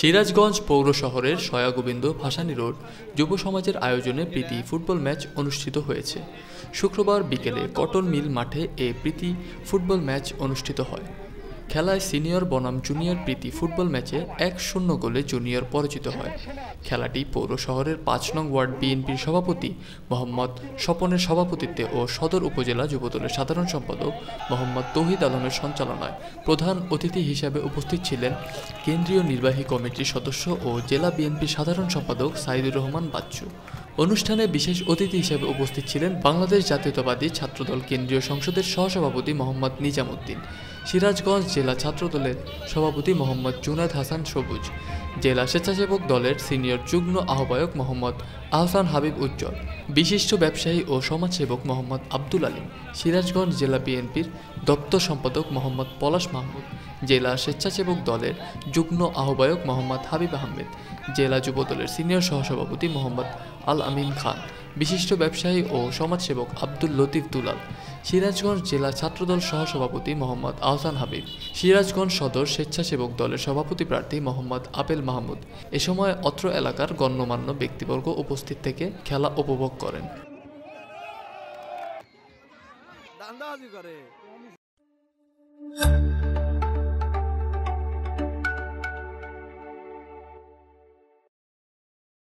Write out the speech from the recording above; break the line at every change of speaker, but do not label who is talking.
সিরাজগঞ্জ পৌর শহরের সয়াগোবিন্দ ভাসানী রোড যুব সমাজের আয়োজনে প্রীতি ফুটবল ম্যাচ অনুষ্ঠিত হয়েছে। শুক্রবার বিকেলে কটন মিল মাঠে এ প্রীতি ফুটবল ম্যাচ অনুষ্ঠিত হয়। খেলায় সিনিয়র বনাম জুনিয়র প্রীতি ফুটবল ম্যাচে 1-0 গোলে জুনিয়র পরাজিত হয়। খেলাটি পৌর শহরের ৫ নং ওয়ার্ড বিএনপির সভাপতি মোহাম্মদ স্বপনের সভাপতিত্বে ও সদর উপজেলা যুবদলের সাধারণ সম্পাদক মোহাম্মদ তৌহিদ আলমের সঞ্চালনায় প্রধান অতিথি হিসেবে উপস্থিত ছিলেন কেন্দ্রীয় নির্বাহী কমিটির সদস্য ও জেলা বিএনপির সাধারণ সম্পাদক সাইদুর রহমান বাচ্চু। অনুষ্ঠানে বিশেষ অতিথি হিসেবে উপস্থিত ছিলেন বাংলাদেশ জাতীয়তাবাদী ছাত্রদল কেন্দ্রীয় সংসদের সহসভাপতি মোহাম্মদ নিজাম উদ্দিন, সিরাজগঞ্জ জেলা ছাত্রদলের সভাপতি মোহাম্মদ জুনায়েদ হাসান সবুজ, জেলা স্বেচ্ছাসেবক দলের সিনিয়র যুগ্ম আহ্বায়ক মোহাম্মদ আহসান হাবিব উজ্জ্বল, বিশিষ্ট ব্যবসায়ী ও সমাজসেবক মোহাম্মদ আব্দুল আলীম, সিরাজগঞ্জ জেলা বিএনপির দপ্তর সম্পাদক মোহাম্মদ পলাশ মাহমুদ, জেলা স্বেচ্ছাসেবক দলের যুগ্ম আহ্বায়ক মোহাম্মদ হাবিব আহমেদ, জেলা যুবদলের সিনিয়র সহসভাপতি মোহাম্মদ আল আমিন খান, বিশিষ্ট ব্যবসায়ী ও সমাজসেবক আব্দুল লতিফ দুলাল, সিরাজগঞ্জ জেলা ছাত্রদল সহসভাপতি মোহাম্মদ আহসান হাবিব, সিরাজগঞ্জ সদর স্বেচ্ছাসেবক দলের সভাপতি প্রার্থী মোহাম্মদ আপেল মাহমুদ। এ সময় অত্র এলাকার গণ্যমান্য ব্যক্তিবর্গ উপস্থিত থেকে খেলা উপভোগ করেন।